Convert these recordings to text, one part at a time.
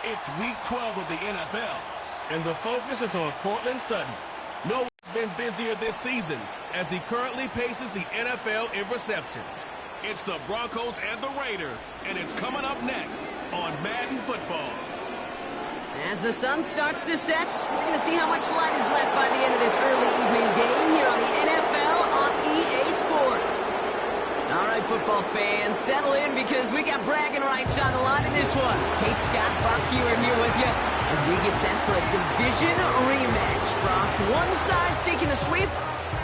It's week 12 of the NFL, and the focus is on Courtland Sutton. No one's been busier this season as he currently paces the NFL in receptions. It's the Broncos and the Raiders, and it's coming up next on Madden Football. As the sun starts to set, we're going to see how much light is left by the end of this early evening game here on the NFL on EA Sports. All right, football fans, settle in because we got bragging rights on the line in this one. Kate, Scott, Brock Hewer here with you as we get set for a division rematch. Brock, one side seeking a sweep,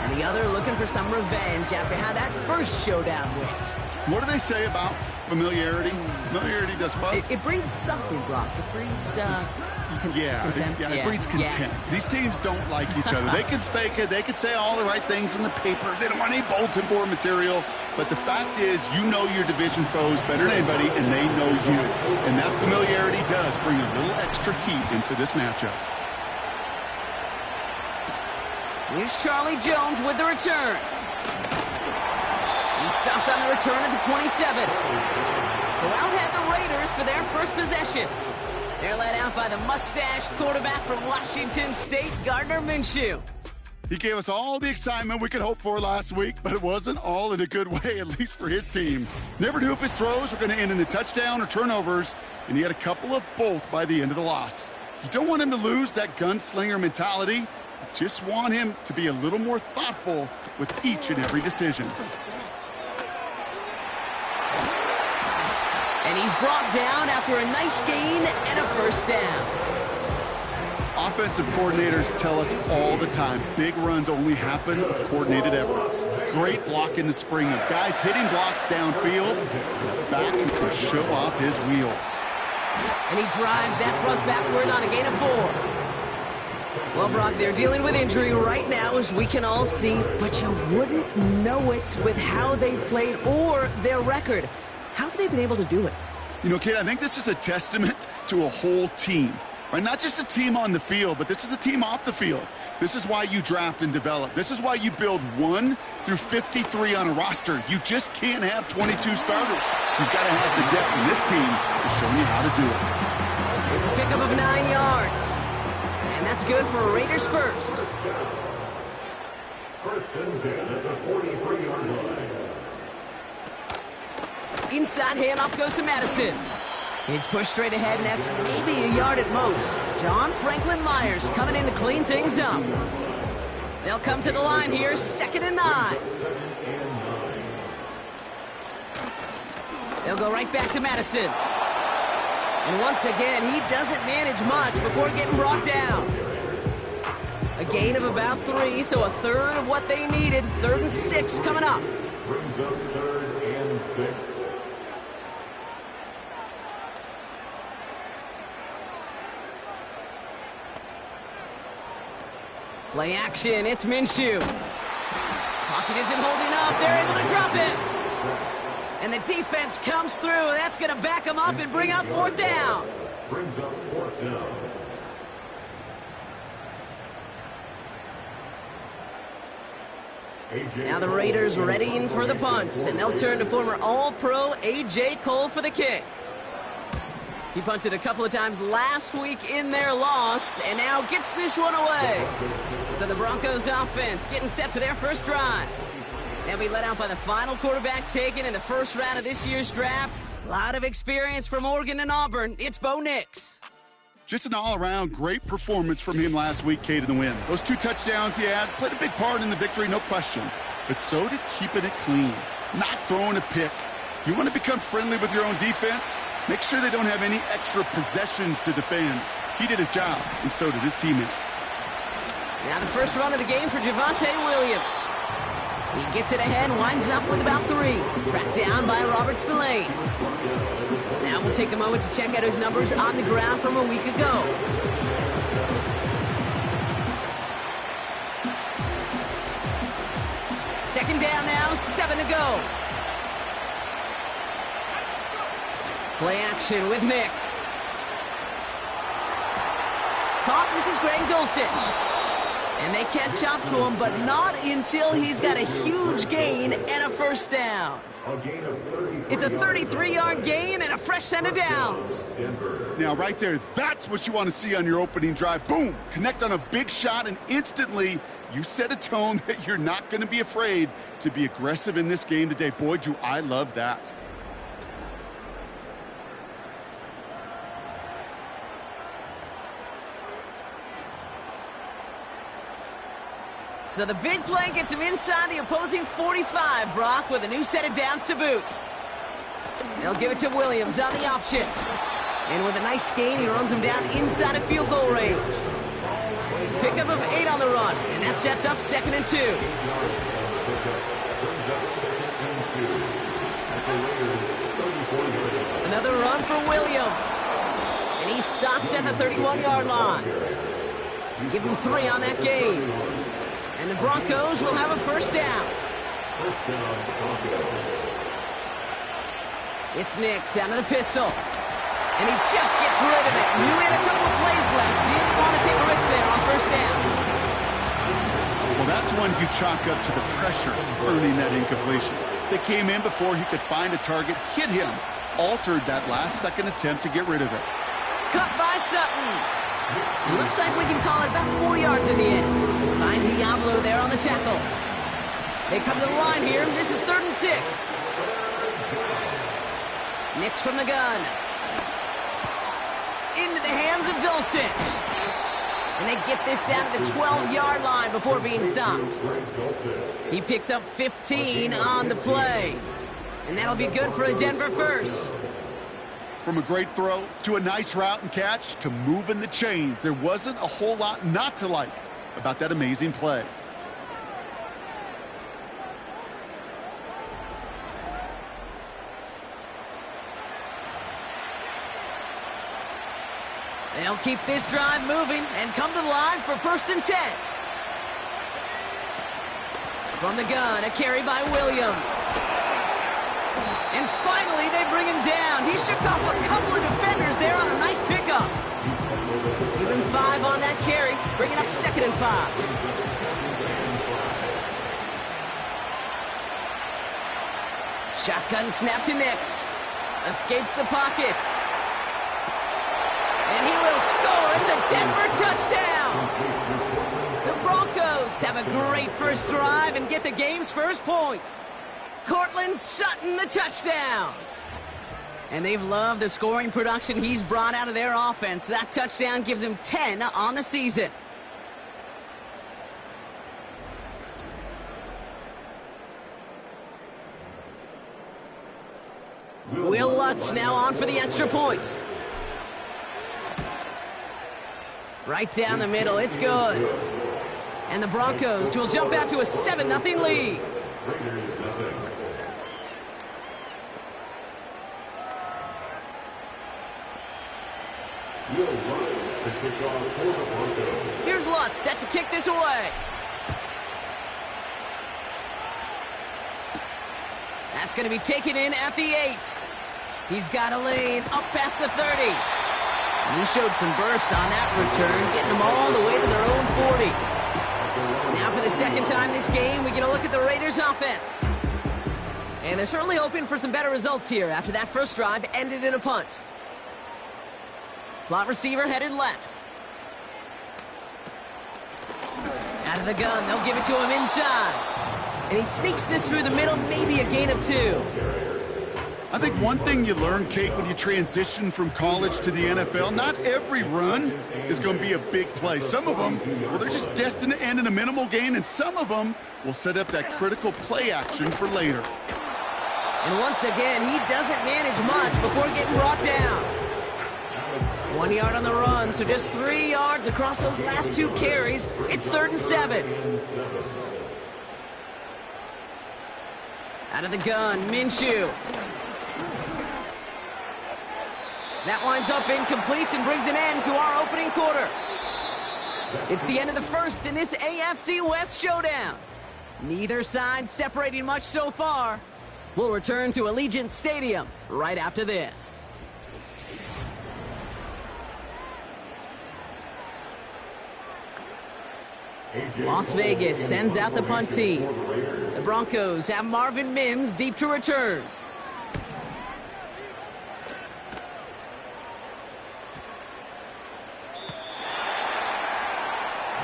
and the other looking for some revenge after how that first showdown went. What do they say about familiarity? Familiarity does what? It breeds something, Brock. It breeds, contempt. It breeds contempt. Yeah. These teams don't like each other. They can fake it. They can say all the right things in the papers. They don't want any bulletin board material. But the fact is, you know your division foes better than anybody, and they know you. And that familiarity does bring a little extra heat into this matchup. Here's Charlie Jones with the return. He stopped on the return at the 27. So out head the Raiders for their first possession. They're led out by the mustached quarterback from Washington State, Gardner Minshew. He gave us all the excitement we could hope for last week, but it wasn't all in a good way, at least for his team. Never knew if his throws were going to end in a touchdown or turnovers, and he had a couple of both by the end of the loss. You don't want him to lose that gunslinger mentality. You just want him to be a little more thoughtful with each and every decision. And he's brought down after a nice gain and a first down. Offensive coordinators tell us all the time, big runs only happen with coordinated efforts. Great block in the spring of guys hitting blocks downfield, and a back who can show off his wheels. And he drives that front backward on a gain of 4. Well, Brock, they're dealing with injury right now, as we can all see, but you wouldn't know it with how they've played or their record. How have they been able to do it? You know, Kate, I think this is a testament to a whole team. Right? Not just a team on the field, but this is a team off the field. This is why you draft and develop. This is why you build 1 through 53 on a roster. You just can't have 22 starters. You've got to have the depth, and this team is showing you how to do it. It's a pickup of 9 yards. And that's good for Raiders first. First and 10 at the 43-yard line. Inside handoff goes to Madison. He's pushed straight ahead, and that's maybe a yard at most. John Franklin Myers coming in to clean things up. They'll come to the line here, 2nd and 9. They'll go right back to Madison. And once again, he doesn't manage much before getting brought down. A gain of about 3, so a third of what they needed. 3rd and 6 coming up. Brings up 3rd and 6. Play action, it's Minshew. Pocket isn't holding up, they're able to drop it. And the defense comes through, that's going to back them up and bring up 4th down. Brings up 4th down. Now the Raiders readying for the punt, and they'll turn to former All-Pro A.J. Cole for the kick. He punted a couple of times last week in their loss, and now gets this one away. So the Broncos offense getting set for their first drive. They'll be let out by the final quarterback taken in the first round of this year's draft. A lot of experience from Oregon and Auburn. It's Bo Nix. Just an all-around great performance from him last week, Kate, in the win. Those 2 touchdowns he had played a big part in the victory, no question. But so did keeping it clean, not throwing a pick. You want to become friendly with your own defense? Make sure they don't have any extra possessions to defend. He did his job, and so did his teammates. Now the first run of the game for Javonte Williams. He gets it ahead, winds up with about 3. Tracked down by Robert Spillane. Now we'll take a moment to check out his numbers on the ground from a week ago. Second down now, 7 to go. Play action with Nix. Caught, this is Greg Dulcich. And they catch up to him, but not until he's got a huge gain and a first down. A gain of 35. It's a 33-yard gain and a fresh set of downs. Now, right there, that's what you want to see on your opening drive. Boom! Connect on a big shot, and instantly you set a tone that you're not going to be afraid to be aggressive in this game today. Boy, do I love that. So the big play gets him inside the opposing 45, Brock, with a new set of downs to boot. They'll give it to Williams on the option. And with a nice gain, he runs him down inside of field goal range. Pickup of 8 on the run, and that sets up 2nd and 2. Another run for Williams. And he's stopped at the 31-yard line. Give him 3 on that game. And the Broncos will have a first down. It's Nix out of the pistol. And he just gets rid of it. Knew he had a couple of plays left. Didn't want to take a risk there on first down. Well, that's one you chalk up to the pressure earning that incompletion. They came in before he could find a target, hit him, altered that last-second attempt to get rid of it. Cut by Sutton. It looks like we can call it about 4 yards in the end. Find Diablo there on the tackle. They come to the line here. This is 3rd and 6. Nix from the gun. Into the hands of Dulcich. And they get this down to the 12-yard line before being stopped. He picks up 15 on the play. And that'll be good for a Denver first. From a great throw to a nice route and catch to moving the chains, there wasn't a whole lot not to like about that amazing play. They'll keep this drive moving and come to the line for 1st and 10. From the gun, a carry by Williams. And finally, they bring him down. He shook off a couple of defenders there on a nice pickup. Even 5 on that carry, bringing up 2nd and 5. Shotgun snap to Nix. Escapes the pocket. And he will score. It's a Denver touchdown. The Broncos have a great first drive and get the game's first points. Cortland Sutton, the touchdown. And they've loved the scoring production he's brought out of their offense. That touchdown gives him 10 on the season. Will Lutz now on for the extra point. Right down the middle, it's good. And the Broncos will jump out to a 7-0 lead. Here's Lutz set to kick this away. That's going to be taken in at the 8. He's got a lane up past the 30. And he showed some burst on that return, getting them all the way to their own 40. Now for the second time this game, we get a look at the Raiders' offense. And they're certainly hoping for some better results here after that first drive ended in a punt. Slot receiver headed left. Out of the gun, they'll give it to him inside. And he sneaks this through the middle, maybe a gain of 2. I think one thing you learn, Kate, when you transition from college to the NFL, not every run is going to be a big play. Some of them, well, they're just destined to end in a minimal gain, and some of them will set up that critical play action for later. And once again, he doesn't manage much before getting brought down. 1 yard on the run, so just 3 yards across those last 2 carries. It's 3rd and 7. Out of the gun, Minshew. That winds up incomplete and brings an end to our opening quarter. It's the end of the first in this AFC West showdown. Neither side separating much so far. We'll return to Allegiant Stadium right after this. Las Vegas sends out the punt team. The Broncos have Marvin Mims deep to return.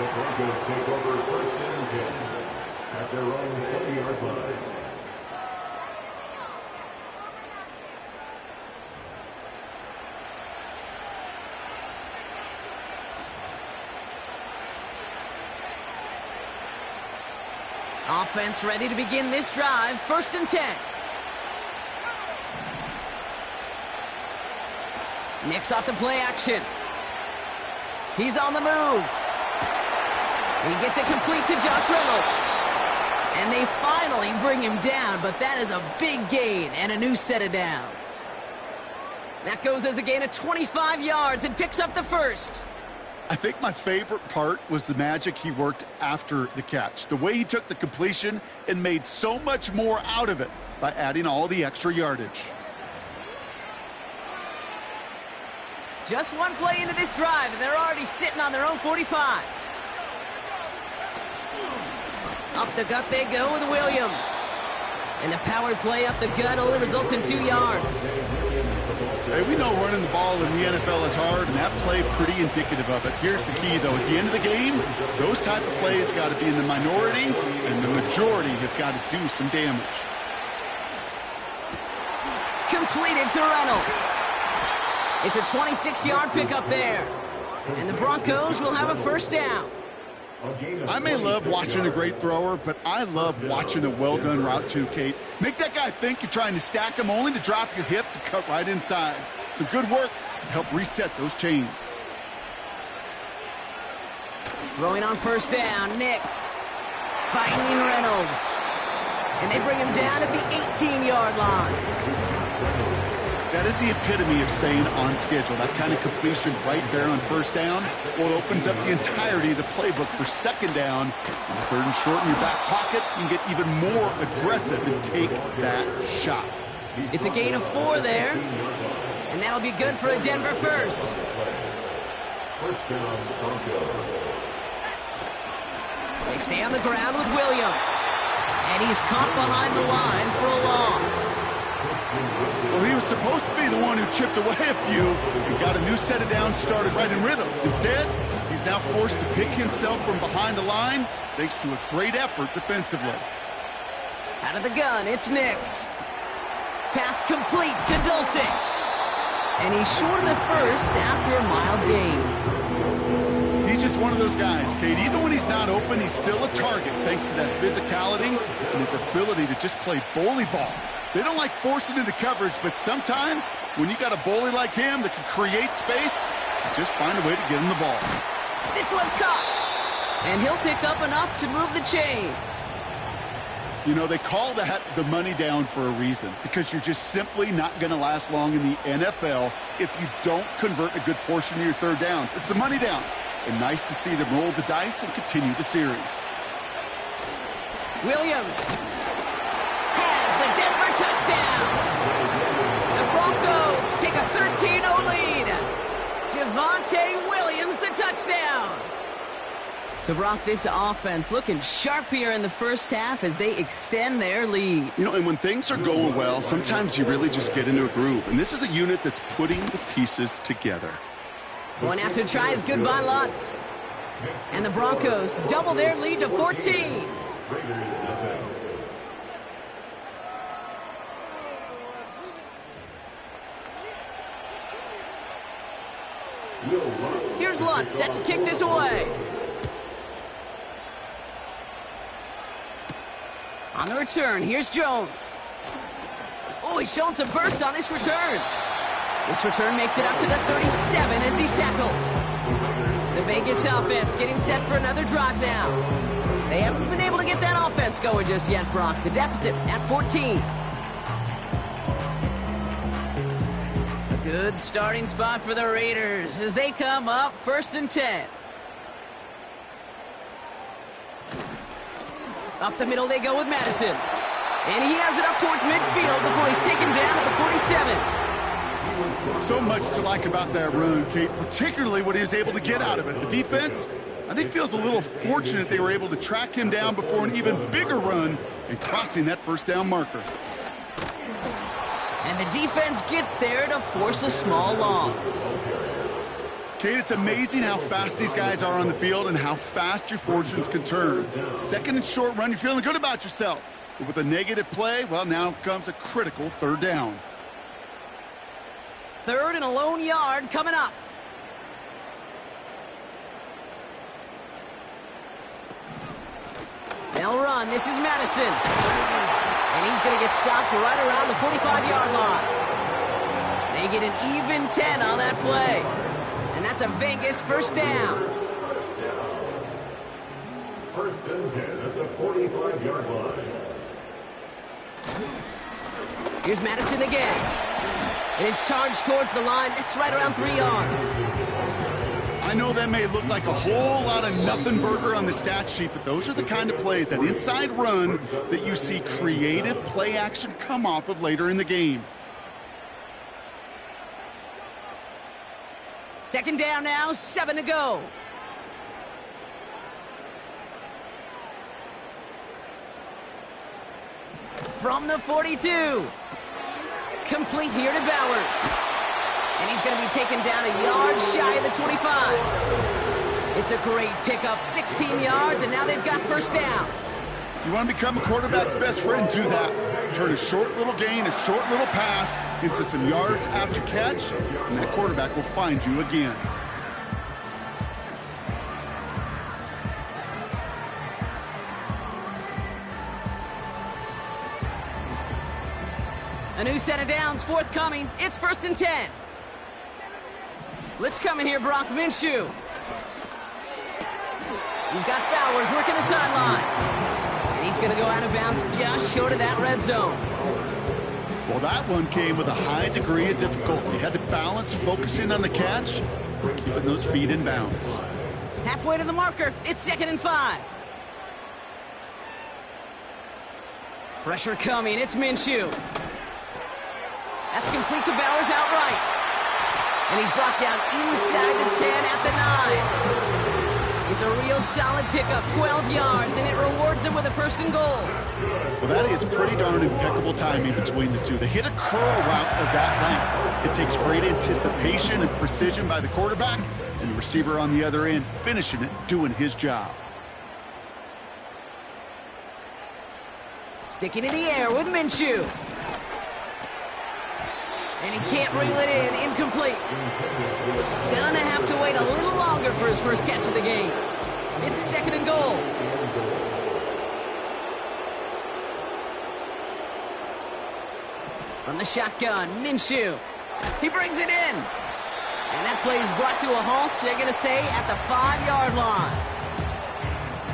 The Broncos take over 1st and 10 at their own 20-yard line. Offense ready to begin this drive. 1st and 10. Nix off the play action. He's on the move. He gets it complete to Josh Reynolds. And they finally bring him down, but that is a big gain and a new set of downs. That goes as a gain of 25 yards and picks up the first. I think my favorite part was the magic he worked after the catch. The way he took the completion and made so much more out of it by adding all the extra yardage. Just one play into this drive, and they're already sitting on their own 45. Up the gut they go with Williams. And the power play up the gut only results in 2 yards. Hey, we know running the ball in the NFL is hard, and that play pretty indicative of it. Here's the key, though. At the end of the game, those type of plays got to be in the minority, and the majority have got to do some damage. Completed to Reynolds. It's a 26-yard pickup there. And the Broncos will have a 1st down. I may love watching a great thrower, but I love watching a well-done route too, Kate. Make that guy think you're trying to stack him only to drop your hips and cut right inside. Some good work to help reset those chains. Throwing on 1st down, Nix. Finding Reynolds. And they bring him down at the 18-yard line. That is the epitome of staying on schedule. That kind of completion right there on 1st down. Well, it opens up the entirety of the playbook for 2nd down. On 3rd and short in your back pocket, you can get even more aggressive and take that shot. It's a gain of 4 there. And that'll be good for a Denver 1st. 1st down, Broncos. They stay on the ground with Williams. And he's caught behind the line for a loss. Well, he was supposed to be the one who chipped away a few and got a new set of downs started right in rhythm. Instead, he's now forced to pick himself from behind the line thanks to a great effort defensively. Out of the gun, it's Nix. Pass complete to Dulcich. And he's short of the 1st after a mild gain. He's just one of those guys, Kate. Even when he's not open, he's still a target thanks to that physicality and his ability to just play bully ball. They don't like forcing into coverage, but sometimes when you got a bully like him that can create space, you just find a way to get him the ball. This one's caught. And he'll pick up enough to move the chains. You know, they call that the money down for a reason, because you're just simply not going to last long in the NFL if you don't convert a good portion of your 3rd downs. It's the money down. And nice to see them roll the dice and continue the series. Williams has the Denver touchdown. The Broncos take a 13-0 lead. Javonte Williams the touchdown. So, Brock, this offense looking sharp here in the 1st half as they extend their lead. You know, and when things are going well, sometimes you really just get into a groove. And this is a unit that's putting the pieces together. Going after tries goodbye Lutz. And the Broncos double their lead to 14. Here's Lutz set to kick this away. On the return, here's Jones. Oh, he's showing some burst on this return. This return makes it up to the 37 as he's tackled. The Vegas offense getting set for another drive now. They haven't been able to get that offense going just yet, Brock. The deficit at 14. A good starting spot for the Raiders as they come up 1st and 10. Up the middle they go with Madison. And he has it up towards midfield before he's taken down at the 47. So much to like about that run, Kate, particularly what he was able to get out of it. The defense, I think, feels a little fortunate they were able to track him down before an even bigger run and crossing that 1st down marker. And the defense gets there to force a small loss. Kate, it's amazing how fast these guys are on the field and how fast your fortunes can turn. Second and short run, you're feeling good about yourself. But with a negative play, well, now comes a critical third down. Third and a lone yard coming up. They'll run. This is Madison. And he's going to get stopped right around the 45-yard line. They get an even 10 on that play. And that's a Vegas first down. First and 10 at the 45-yard line. Here's Madison again. It is charged towards the line. It's right around 3 yards. I know that may look like a whole lot of nothing burger on the stat sheet, but those are the kind of plays, that inside run, that you see creative play action come off of later in the game. Second down now, 7 to go. From the 42. Complete here to Bowers. And he's going to be taken down a yard shy of the 25. It's a great pickup, 16 yards, and now they've got first down. You want to become a quarterback's best friend, do that. Turn a short little gain, a short little pass into some yards after catch, and that quarterback will find you again. A new set of downs forthcoming. It's first and 10. Let's come in here, Brock Minshew. He's got Bowers working the sideline. And he's going to go out of bounds just short of that red zone. Well, that one came with a high degree of difficulty. Had to balance focusing on the catch, keeping those feet in bounds. Halfway to the marker. It's second and 5. Pressure coming. It's Minshew. That's complete to Bowers outright. And he's brought down inside the 10 at the 9. It's a real solid pickup, 12 yards, and it rewards him with a first and goal. Well, that is pretty darn impeccable timing between the two. They hit a curl route of that length. It takes great anticipation and precision by the quarterback, and the receiver on the other end finishing it, doing his job. Sticking in the air with Minshew. And he can't reel it in. Incomplete. Gonna have to wait a little longer for his first catch of the game. It's second and goal. From the shotgun, Minshew. He brings it in. And that play is brought to a halt, they're going to say, at the 5-yard line.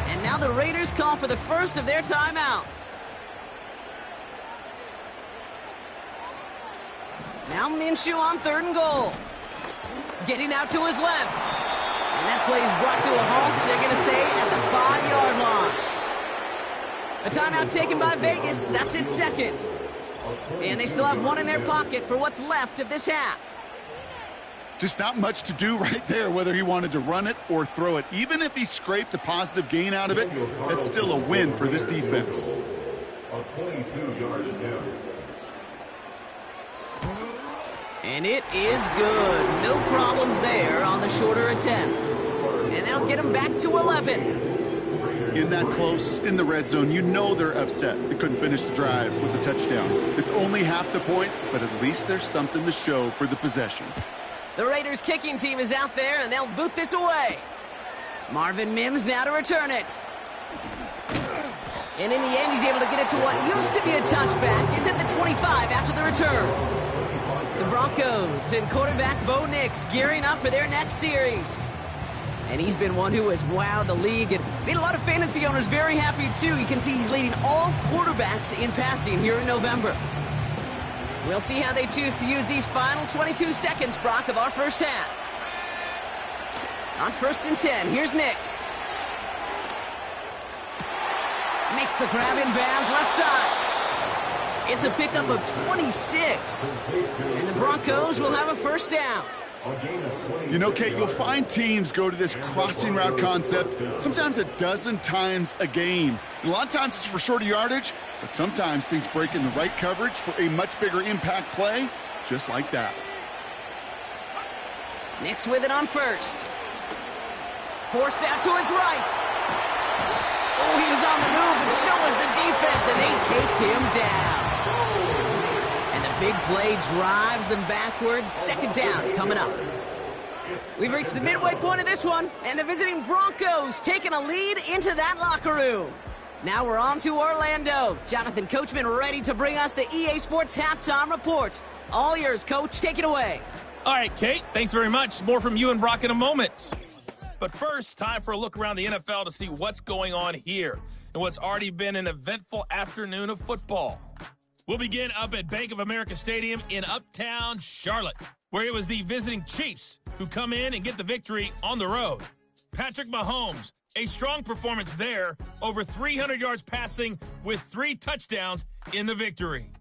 And now the Raiders call for the first of their timeouts. Now Minshew on third and goal. Getting out to his left. And that play is brought to a halt, they're going to say, at the 5-yard line. A timeout taken by Vegas. That's its second. And they still have one in their pocket for what's left of this half. Just not much to do right there, whether he wanted to run it or throw it. Even if he scraped a positive gain out of it, that's still a win for this defense. A 22-yard attempt. And it is good. No problems there on the shorter attempt. And that'll get him back to 11. In that close, in the red zone, you know they're upset. They couldn't finish the drive with the touchdown. It's only half the points, but at least there's something to show for the possession. The Raiders' kicking team is out there, and they'll boot this away. Marvin Mims now to return it. And in the end, he's able to get it to what used to be a touchback. It's at the 25 after the return. The Broncos and quarterback Bo Nix gearing up for their next series. And he's been one who has wowed the league and made a lot of fantasy owners very happy, too. You can see he's leading all quarterbacks in passing here in November. We'll see how they choose to use these final 22 seconds, Brock, of our first half. On first and 10, here's Nix. Makes the grab in bounds left side. It's a pickup of 26. And the Broncos will have a first down. You know, Kate, you'll find teams go to this crossing route concept sometimes a dozen times a game. And a lot of times it's for shorter yardage, but sometimes things break in the right coverage for a much bigger impact play, just like that. Nix with it on first. Forced out to his right. Oh, he was on the move, and so was the defense, and they take him down. And the big play drives them backwards. Second down coming up. We've reached the midway point of this one, and the visiting Broncos taking a lead into that locker room. Now we're on to Orlando. Jonathan Coachman ready to bring us the EA Sports Halftime Report. All yours, Coach. Take it away. All right, Kate, thanks very much. More from you and Brock in a moment. But first, time for a look around the NFL to see what's going on here and what's already been an eventful afternoon of football. We'll begin up at Bank of America Stadium in Uptown Charlotte, where it was the visiting Chiefs who come in and get the victory on the road. Patrick Mahomes, a strong performance there, over 300 yards passing with 3 touchdowns in the victory.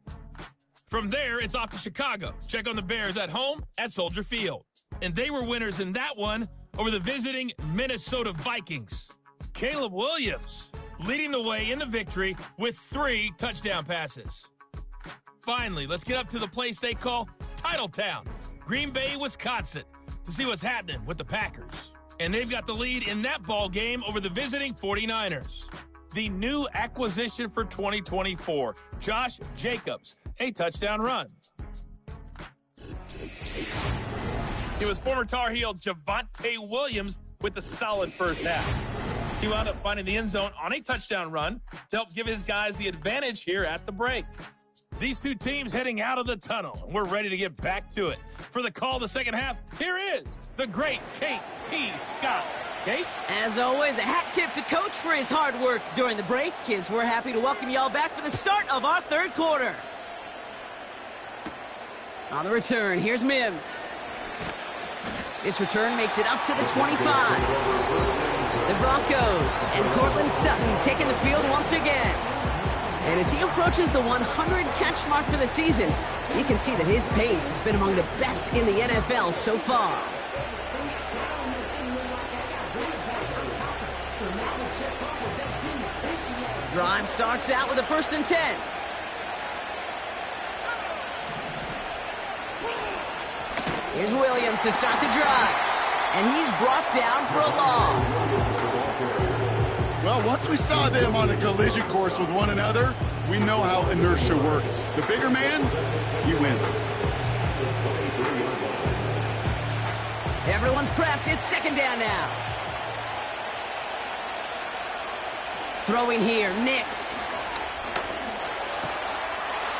From there, it's off to Chicago. Check on the Bears at home at Soldier Field. And they were winners in that one over the visiting Minnesota Vikings. Caleb Williams leading the way in the victory with 3 touchdown passes. Finally, let's get up to the place they call Titletown, Green Bay, Wisconsin, to see what's happening with the Packers. And they've got the lead in that ball game over the visiting 49ers. The new acquisition for 2024, Josh Jacobs, a touchdown run. It was former Tar Heel Javonte Williams with a solid first half. He wound up finding the end zone on a touchdown run to help give his guys the advantage here at the break. These two teams heading out of the tunnel, and we're ready to get back to it. For the call of the second half, here is the great Kate T. Scott. Kate? As always, a hat tip to Coach for his hard work during the break, as we're happy to welcome y'all back for the start of our third quarter. On the return, here's Mims. This return makes it up to the 25. The Broncos and Cortland Sutton taking the field once again. And as he approaches the 100-catch mark for the season, you can see that his pace has been among the best in the NFL so far. Drive starts out with a 1st and 10. Here's Williams to start the drive. And he's brought down for a loss. Well, once we saw them on a collision course with one another, we know how inertia works. The bigger man, he wins. Everyone's prepped. It's second down now. Throwing here, Nix.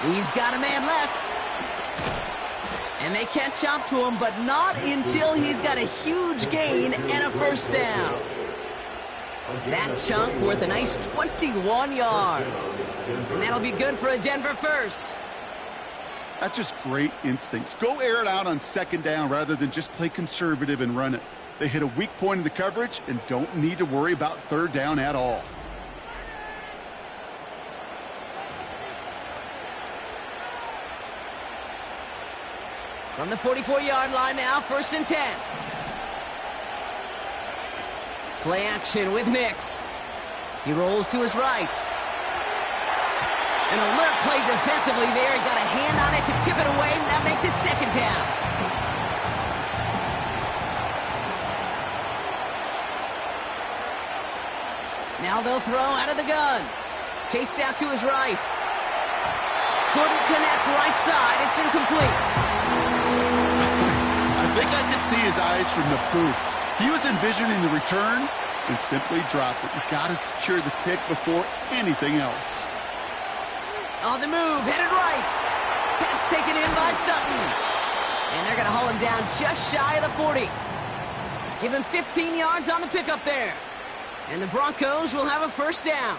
He's got a man left. And they catch up to him, but not until he's got a huge gain and a first down. That chunk worth a nice 21 yards. And that'll be good for a Denver first. That's just great instincts. Go air it out on second down rather than just play conservative and run it. They hit a weak point in the coverage and don't need to worry about third down at all. From the 44-yard line now, 1st and 10. Play action with Nix. He rolls to his right. An alert play defensively there. He got a hand on it to tip it away, and that makes it second down. Now they'll throw out of the gun. Chased out to his right. Couldn't connect right side. It's incomplete. I think I could see his eyes from the booth. He was envisioning the return and simply dropped it. You got to secure the pick before anything else. On the move, headed right. Pass taken in by Sutton. And they're going to haul him down just shy of the 40. Give him 15 yards on the pickup there. And the Broncos will have a first down.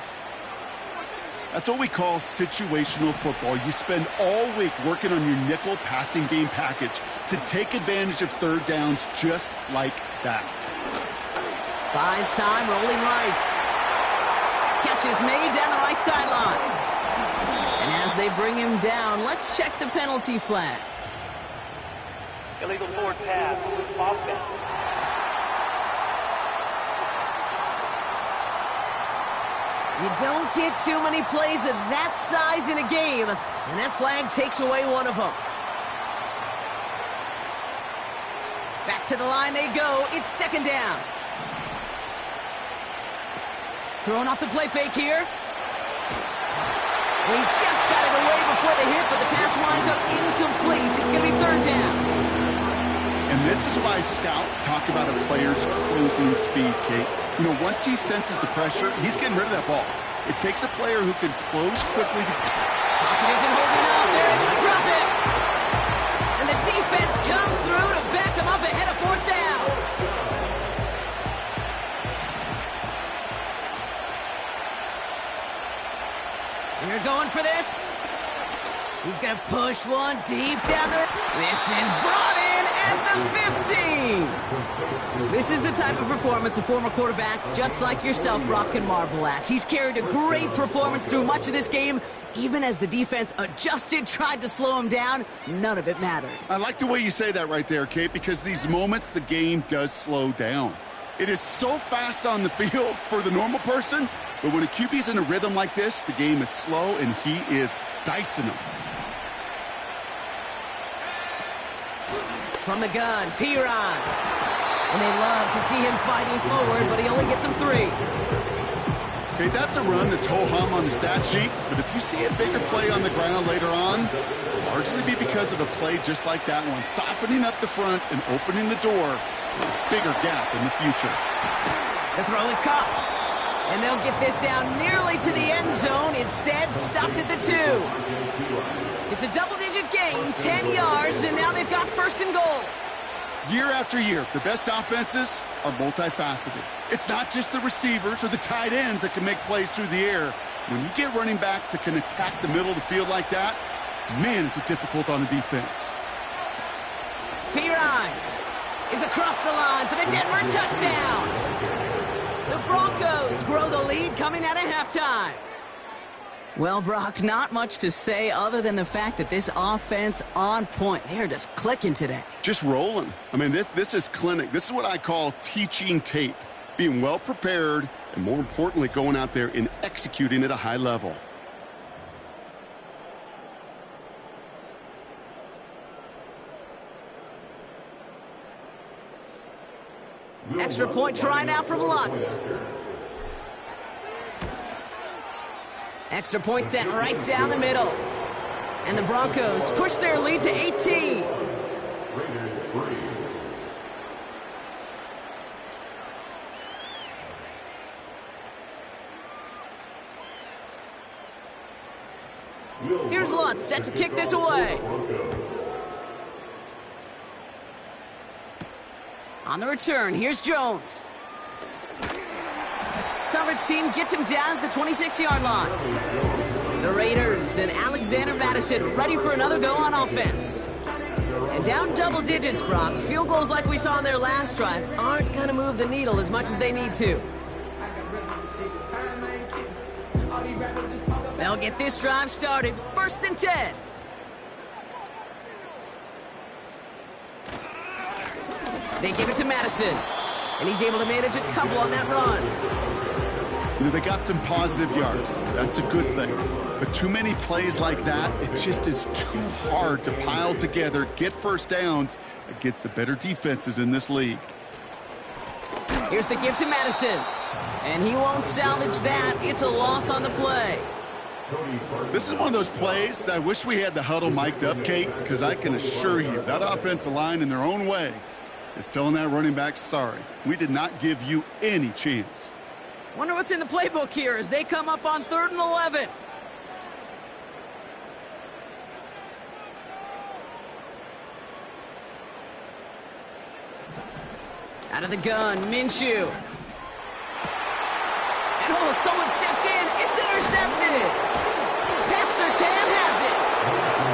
That's what we call situational football. You spend all week working on your nickel passing game package to take advantage of third downs just like that. Buys time, rolling right. Catch is made down the right sideline. And as they bring him down, let's check the penalty flag. Illegal forward pass, offense. You don't get too many plays of that size in a game, and that flag takes away one of them. Back To the line they go. It's second down. Throwing off the play fake here. He just got it away before the hit, but the pass winds up incomplete. It's going to be third down. And this is why scouts talk about a player's closing speed, Kate. You know, once he senses the pressure, he's getting rid of that ball. It takes a player who can close quickly. Pocket isn't holding up. They're able to drop it. And the defense comes through to back him up ahead of fourth down. They're going for this. He's going to push one deep down there. This is brought in at the 15. This is the type of performance a former quarterback, just like yourself, Brock, can marvel at. He's carried a great performance through much of this game. Even as the defense adjusted, tried to slow him down, none of it mattered. I like the way you say that right there, Kate, because these moments the game does slow down. It is so fast on the field for the normal person, but when a QB's in a rhythm like this, the game is slow and he is dicing them. From the gun, Piron. And they love to see him fighting forward, but he only gets him 3. Okay, that's a run that's ho-hum on the stat sheet, but if you see a bigger play on the ground later on, it'll largely be because of a play just like that one, softening up the front and opening the door for a bigger gap in the future. The throw is caught. And they'll get this down nearly to the end zone. Instead, stopped at the 2. It's a double-digit gain, 10 yards, and now they've got first and goal. Year after year, the best offenses are multifaceted. It's not just the receivers or the tight ends that can make plays through the air. When you get running backs that can attack the middle of the field like that, man, is it difficult on the defense. Piron is across the line for the Denver touchdown. The Broncos grow the lead coming out of halftime. Well, Brock, not much to say other than the fact that this offense on point. They are just clicking today. Just rolling. I mean, this is clinic. This is what I call teaching tape. Being well prepared and, more importantly, going out there and executing at a high level. Extra point try now from Lutz. Extra point sent right down the middle. And the Broncos push their lead to 18. Here's Lutz set to kick this away. On the return, here's Jones. Coverage team gets him down at the 26-yard line. The Raiders and Alexander Madison ready for another go on offense. And down double digits, Brock. Field goals like we saw on their last drive aren't going to move the needle as much as they need to. They'll get this drive started. First and 10. They give it to Madison, and he's able to manage a couple on that run. You know, they got some positive yards. That's a good thing. But too many plays like that, it just is too hard to pile together, get first downs against the better defenses in this league. Here's the give to Madison, and he won't salvage that. It's a loss on the play. This is one of those plays that I wish we had the huddle mic'd up, Kate, because I can assure you that offensive line in their own way is telling that running back, sorry, we did not give you any chance. Wonder what's in the playbook here as they come up on 3rd and 11. Out of the gun, Minshew. And oh, someone stepped in. It's intercepted. Pat Surtain has it.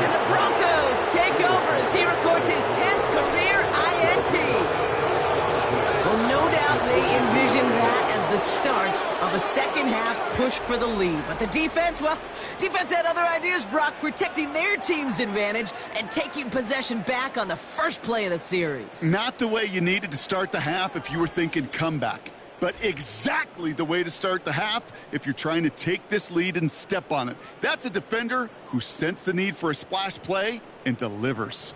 And the Broncos take over as he records his 10th career INT. Well, no doubt they envisioned that as the start of a second-half push for the lead. But the defense, well, defense had other ideas, Brock, protecting their team's advantage and taking possession back on the first play of the series. Not the way you needed to start the half if you were thinking comeback, but exactly the way to start the half if you're trying to take this lead and step on it. That's a defender who sensed the need for a splash play and delivers.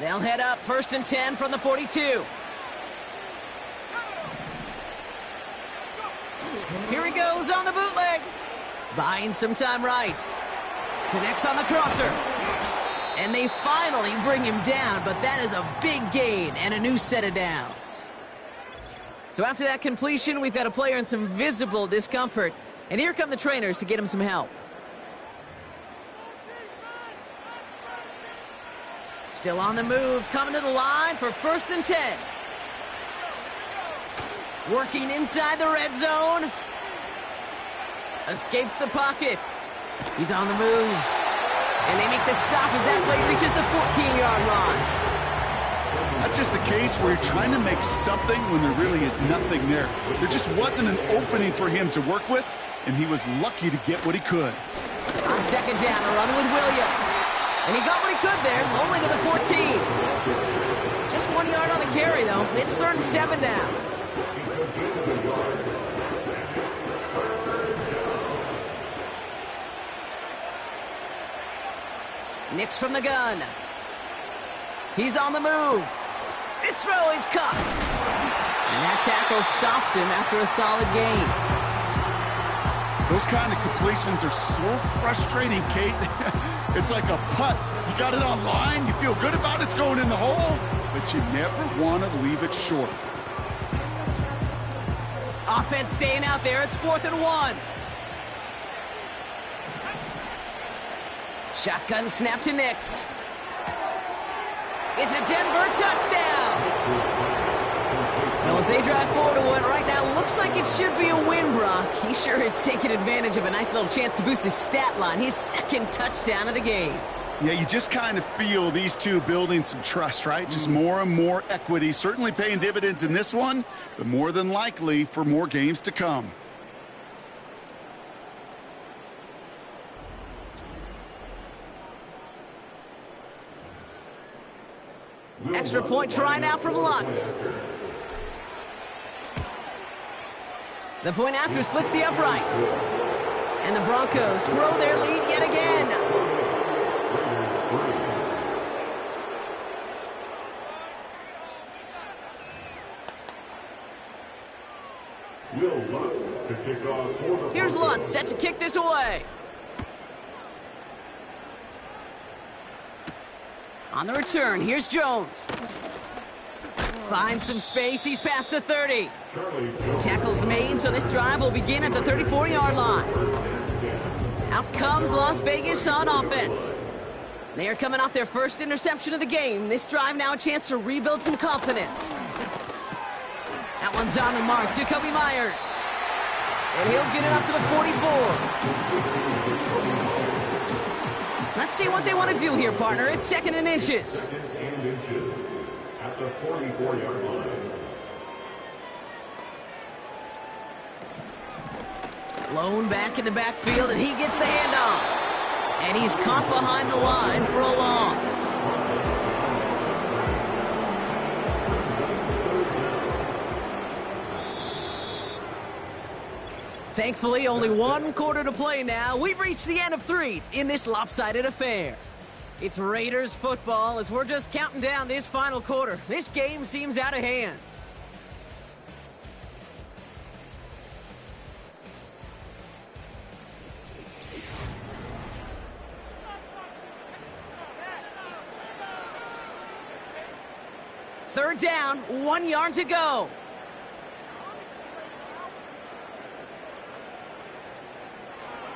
They'll head up 1st and 10 from the 42. Here he goes on the bootleg. Buying some time right. Connects on the crosser. And they finally bring him down, but that is a big gain and a new set of downs. So after that completion, we've got a player in some visible discomfort. And here come the trainers to get him some help. Still on the move, coming to the line for 1st and 10. Working inside the red zone. Escapes the pocket. He's on the move. And they make the stop as that play reaches the 14-yard line. That's just a case where you're trying to make something when there really is nothing there. There just wasn't an opening for him to work with, and he was lucky to get what he could. On 2nd down, a run with Williams. And he got what he could there, only to the 14. Just 1 yard on the carry, though. It's 3rd and 7 now. Nix from the gun. He's on the move. This throw is caught. And that tackle stops him after a solid gain. Those kind of completions are so frustrating, Kate. It's like a putt. You got it on line, you feel good about it's going in the hole, but you never want to leave it short. Offense staying out there. It's 4th and 1. Shotgun snap to Nix. It's a Denver touchdown. Well, as they drive forward to one right now, looks like it should be a win, Brock. He sure has taken advantage of a nice little chance to boost his stat line. His 2nd touchdown of the game. Yeah, you just kind of feel these two building some trust, right? Just more and more equity. Certainly paying dividends in this one, but more than likely for more games to come. Extra point try now from Lutz. The point after splits the uprights. And the Broncos grow their lead yet again. Here's Lutz set to kick this away. On the return, here's Jones. Finds some space, he's past the 30. Tackles made, so this drive will begin at the 34-yard line. Out comes Las Vegas on offense. They are coming off their first interception of the game. This drive now a chance to rebuild some confidence. That one's on the mark, Jacoby Myers. And he'll get it up to the 44. Let's see what they want to do here, partner. It's 2nd and inches. 2nd and inches at the 44-yard line. Lone back in the backfield, and he gets the handoff. And he's caught behind the line for a loss. Thankfully, only 1 quarter to play now. We've reached the end of 3 in this lopsided affair. It's Raiders football as we're just counting down this final quarter. This game seems out of hand. Third down, 1 yard to go.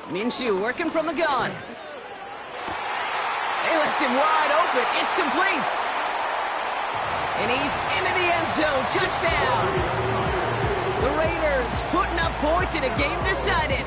Minshew working from the gun. They left him wide open. It's complete. And he's into the end zone. Touchdown. The Raiders putting up points in a game decided.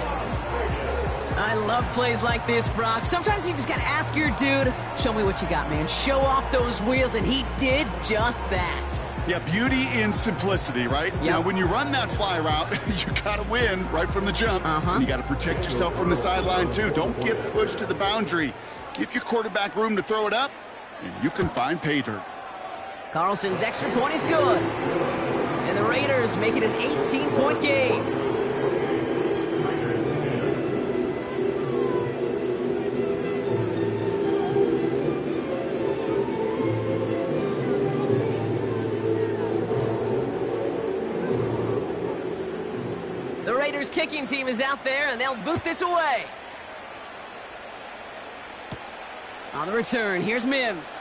I love plays like this, Brock. Sometimes you just got to ask your dude, show me what you got, man. Show off those wheels, and he did just that. Yeah, beauty in simplicity, right? Yep. Now, when you run that fly route, you got to win right from the jump. And you got to protect yourself from the sideline, too. Don't get pushed to the boundary. Give your quarterback room to throw it up, and you can find pay dirt. Carlson's extra point is good. And the Raiders make it an 18-point game. Raiders kicking team is out there, and they'll boot this away. On the return, here's Mims.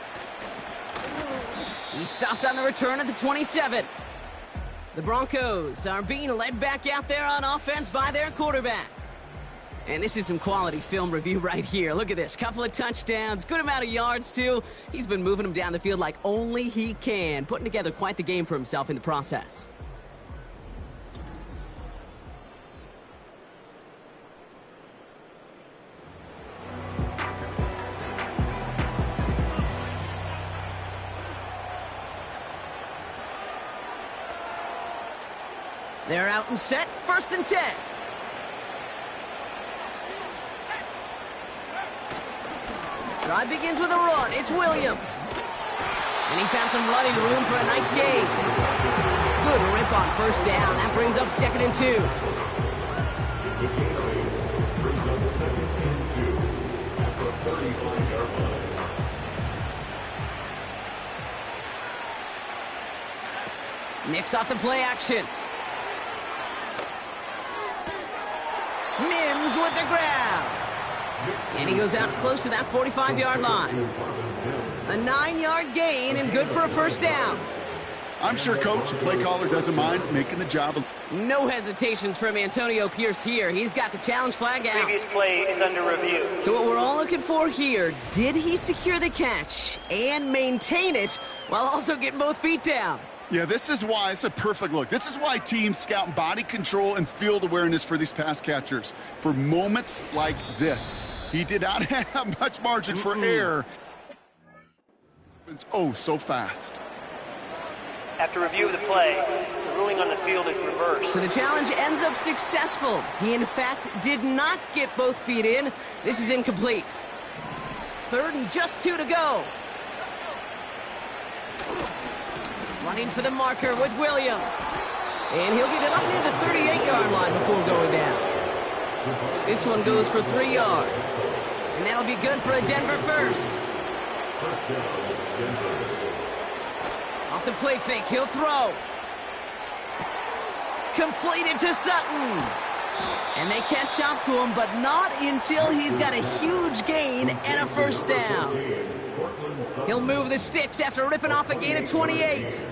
He stopped on the return at the 27. The Broncos are being led back out there on offense by their quarterback. And this is some quality film review right here. Look at this. Couple of touchdowns, good amount of yards, too. He's been moving them down the field like only he can, putting together quite the game for himself in the process. They're out and set, 1st and 10. Drive begins with a run. It's Williams. And he found some running room for a nice gain. Good rip on 1st down. That brings up 2nd and 2. It's a gain. Brings up 2nd and 2 at the 35-yard line. Nicks off the play action. Mims with the grab. And he goes out close to that 45-yard line. A 9-yard gain and good for a 1st down. I'm sure Coach, the play caller, doesn't mind making the job. No hesitations from Antonio Pierce here. He's got the challenge flag out. Previous play is under review. So what we're all looking for here, did he secure the catch and maintain it while also getting both feet down? Yeah, this is why it's a perfect look. This is why teams scout body control and field awareness for these pass catchers. For moments like this, he did not have much margin for error. It's so fast. After review of the play, the ruling on the field is reversed. So the challenge ends up successful. He, in fact, did not get both feet in. This is incomplete. 3rd and just 2 to go. Running for the marker with Williams. And he'll get it up near the 38-yard line before going down. This one goes for 3 yards. And that'll be good for a Denver 1st. Off the play fake, he'll throw. Completed to Sutton. And they catch up to him, but not until he's got a huge gain and a 1st down. He'll move the sticks after ripping off a gain of 28.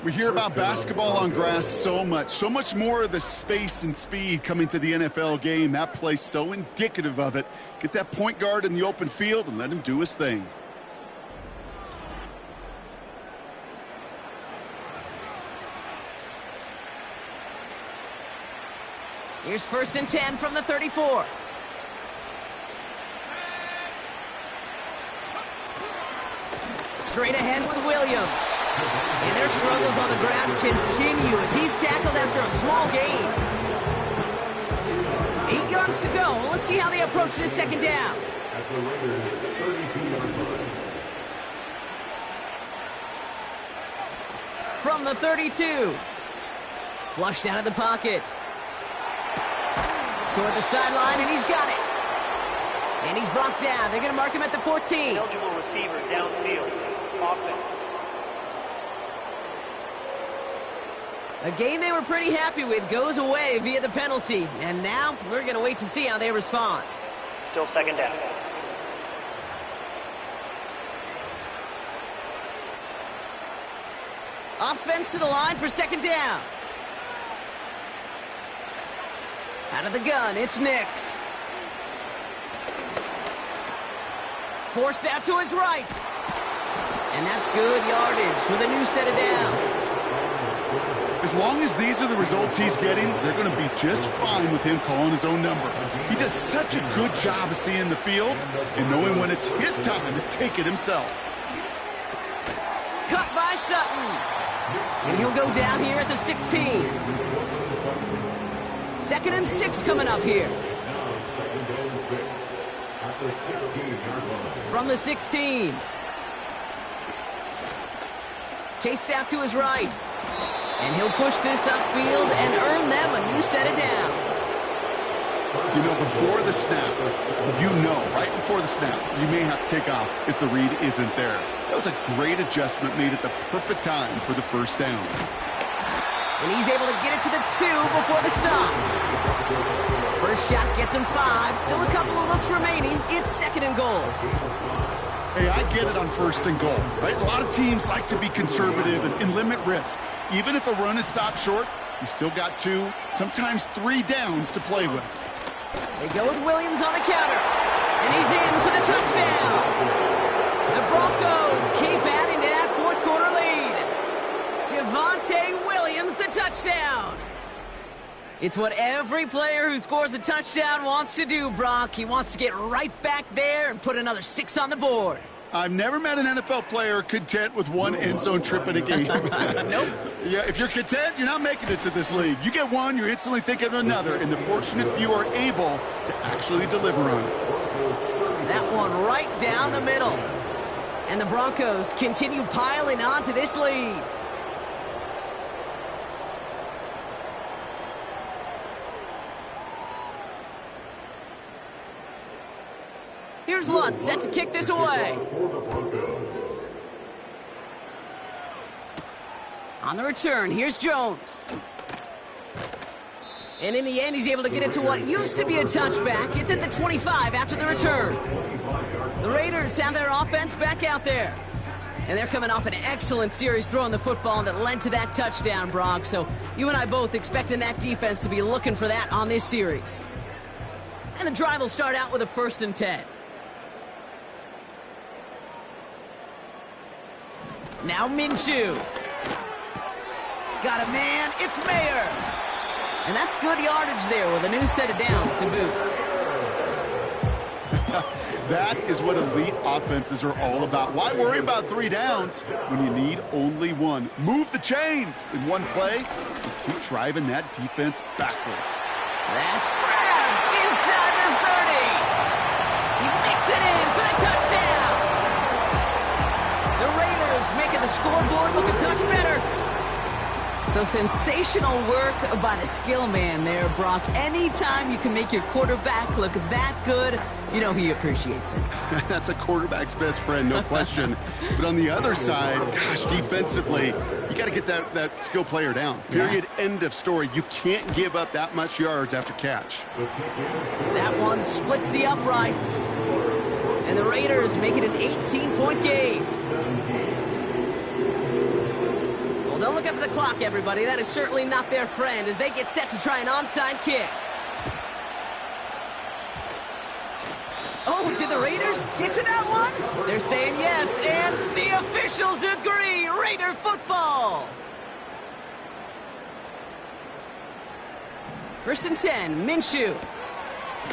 We hear about basketball on grass so much more of the space and speed coming to the NFL game. That play's so indicative of it. Get that point guard in the open field and let him do his thing. Here's 1st and 10 from the 34. Straight ahead with Williams. And their struggles on the ground continue as he's tackled after a small gain. 8 yards to go. Let's see how they approach this 2nd down. At the Raiders' 32-yard line. From the 32. Flushed out of the pocket. Toward the sideline, and he's got it. And he's brought down. They're going to mark him at the 14. Eligible receiver downfield. Offense. A game they were pretty happy with goes away via the penalty. And now we're going to wait to see how they respond. Still 2nd down. Offense to the line for 2nd down. Out of the gun, it's Nicks. Forced out to his right. And that's good yardage with a new set of downs. As long as these are the results he's getting, they're going to be just fine with him calling his own number. He does such a good job of seeing the field and knowing when it's his time to take it himself. Cut by Sutton. And he'll go down here at the 16. 2nd and 6 coming up here. From the 16. Chased out to his right. And he'll push this upfield and earn them a new set of downs. You know, before the snap, right before the snap, you may have to take off if the read isn't there. That was a great adjustment made at the perfect time for the 1st down. And he's able to get it to the 2 before the stop. First shot gets him 5. Still a couple of looks remaining. It's 2nd and goal. Hey, I get it on 1st and goal, right? A lot of teams like to be conservative and limit risk. Even if a run is stopped short, you still got 2, sometimes 3 downs to play with. They go with Williams on the counter. And he's in for the touchdown. The Broncos keep adding to that 4th quarter lead. Javonte Williams, the touchdown. It's what every player who scores a touchdown wants to do, Brock. He wants to get right back there and put another 6 on the board. I've never met an NFL player content with 1 end zone trip in a game. Nope. Yeah, if you're content, you're not making it to this league. You get 1, you're instantly thinking of another, and the fortunate few are able to actually deliver on it. That one right down the middle. And the Broncos continue piling on to this lead. Here's Lutz, set to kick this away. On the return, here's Jones. And in the end, he's able to get it to what used to be a touchback. It's at the 25 after the return. The Raiders have their offense back out there. And they're coming off an excellent series throwing the football that led to that touchdown, Brock. So you and I both expecting that defense to be looking for that on this series. And the drive will start out with a 1st and 10. Now Minshew. Got a man, it's Mayer. And that's good yardage there with a new set of downs to boot. That is what elite offenses are all about. Why worry about 3 downs when you need only 1? Move the chains in one play and keep driving that defense backwards. That's grabbed inside the 30. He makes it in for the touchdown. The Raiders making the scoreboard look a touch better. So sensational work by the skill man there, Brock. Anytime you can make your quarterback look that good, you know he appreciates it. That's a quarterback's best friend, no question. But on the other side, gosh, defensively, you got to get that skill player down. Period, end of story. You can't give up that much yards after catch. That one splits the uprights. And the Raiders make it an 18-point game. Well, don't look up at the clock, everybody. That is certainly not their friend as they get set to try an onside kick. Oh, did the Raiders get to that one? They're saying yes, and the officials agree. Raider football. 1st and 10, Minshew.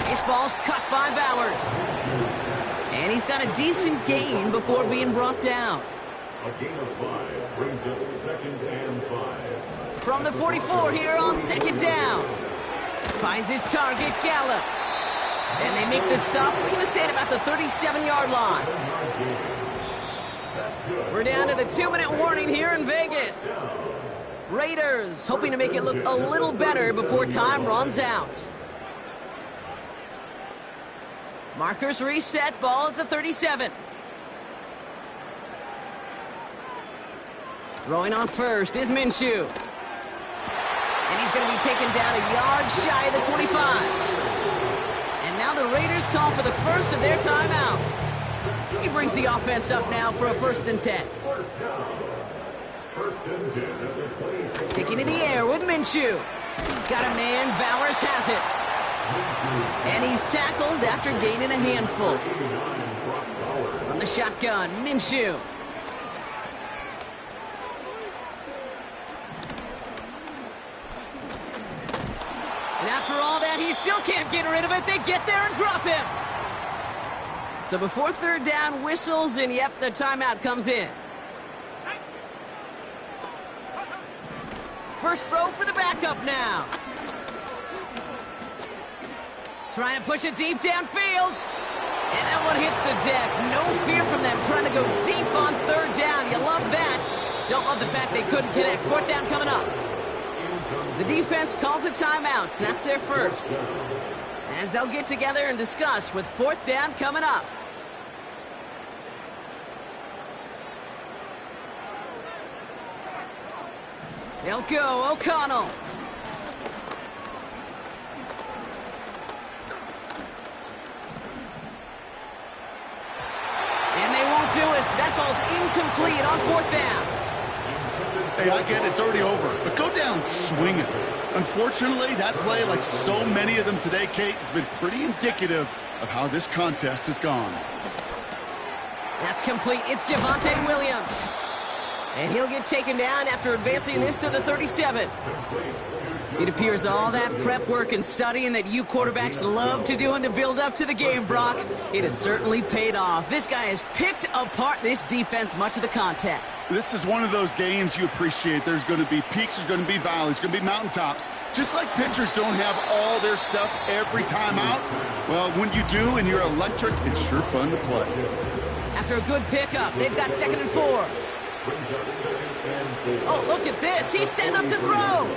This ball's cut by Bowers. And he's got a decent gain before being brought down. A gain of 5 brings up 2nd and 5. From the 44 here on 2nd down. Finds his target, Gallup. And they make the stop. We're going to say it about the 37-yard line. We're down to the 2-minute warning here in Vegas. Raiders hoping to make it look a little better before time runs out. Markers reset, ball at the 37. Throwing on first is Minshew. And he's going to be taken down a yard shy of the 25. And now the Raiders call for the first of their timeouts. He brings the offense up now for a 1st and 10. Sticking in the air with Minshew. Got a man, Bowers has it. And he's tackled after gaining a handful. From the shotgun, Minshew. And after all that, he still can't get rid of it. They get there and drop him. So before 3rd down whistles, and yep, the timeout comes in. First throw for the backup now. Trying to push it deep downfield. And that one hits the deck. No fear from them trying to go deep on 3rd down. You love that. Don't love the fact they couldn't connect. 4th down coming up. The defense calls a timeout, so that's their first. As they'll get together and discuss with 4th down coming up. They'll go, O'Connell. And they won't do it. That ball's incomplete on 4th down. Hey, I get it. It's already over. But go down swinging. Unfortunately, that play, like so many of them today, Kate, has been pretty indicative of how this contest has gone. That's complete. It's Javonte Williams. And he'll get taken down after advancing this to the 37. It appears all that prep work and studying that you quarterbacks love to do in the build-up to the game, Brock, it has certainly paid off. This guy has picked apart this defense much of the contest. This is one of those games you appreciate. There's going to be peaks, there's going to be valleys, there's going to be mountaintops. Just like pitchers don't have all their stuff every time out, well, when you do and you're electric, it's sure fun to play. After a good pickup, they've got 2nd and 4. Oh, look at this. He's set up to throw.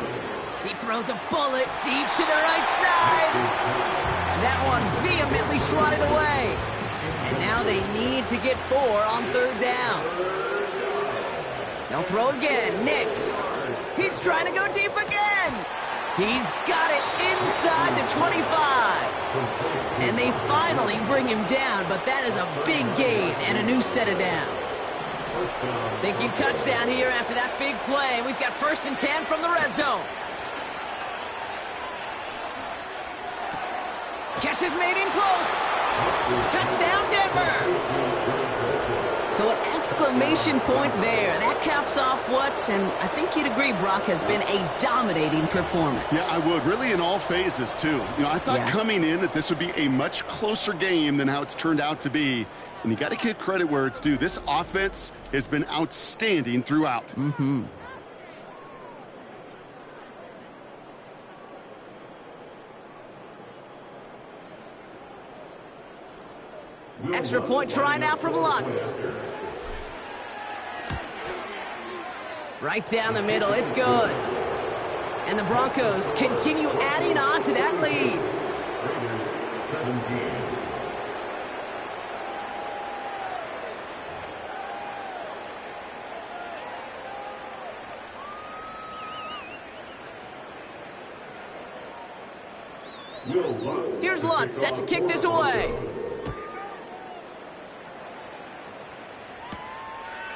He throws a bullet deep to the right side. That one vehemently swatted away. And now they need to get 4 on 3rd down. They'll throw again. Nix. He's trying to go deep again. He's got it inside the 25. And they finally bring him down, but that is a big gain and a new set of downs. Thinking touchdown here after that big play. We've got 1st and 10 from the red zone. Catch is made in close. Touchdown, Denver. So an exclamation point there. That caps off what, and I think you'd agree, Brock, has been a dominating performance. Yeah, I would. Really in all phases, too. You know, I thought coming in that this would be a much closer game than how it's turned out to be. And you got to give credit where it's due. This offense has been outstanding throughout. Extra point try now from Lutz. Right down the middle, it's good. And the Broncos continue adding on to that lead. Raiders 17. Here's Lutz set to kick this away.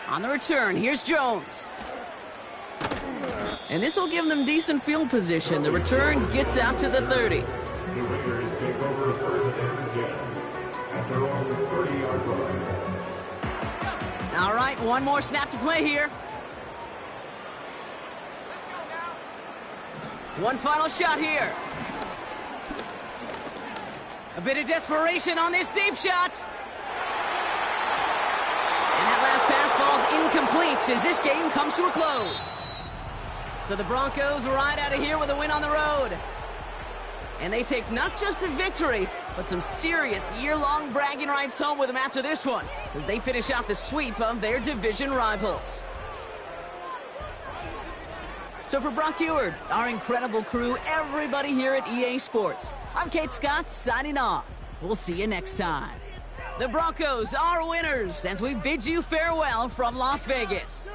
On the return, here's Jones. And this will give them decent field position. The return gets out to the 30. The Raiders take over 1st and 10 after all 30-yard run. All right, one more snap to play here. One final shot here. A bit of desperation on this deep shot. And that last pass falls incomplete as this game comes to a close. So the Broncos ride out of here with a win on the road. And they take not just a victory, but some serious year-long bragging rights home with them after this one, as they finish off the sweep of their division rivals. So for Brock Eward, our incredible crew, everybody here at EA Sports, I'm Kate Scott signing off. We'll see you next time. The Broncos are winners as we bid you farewell from Las Vegas.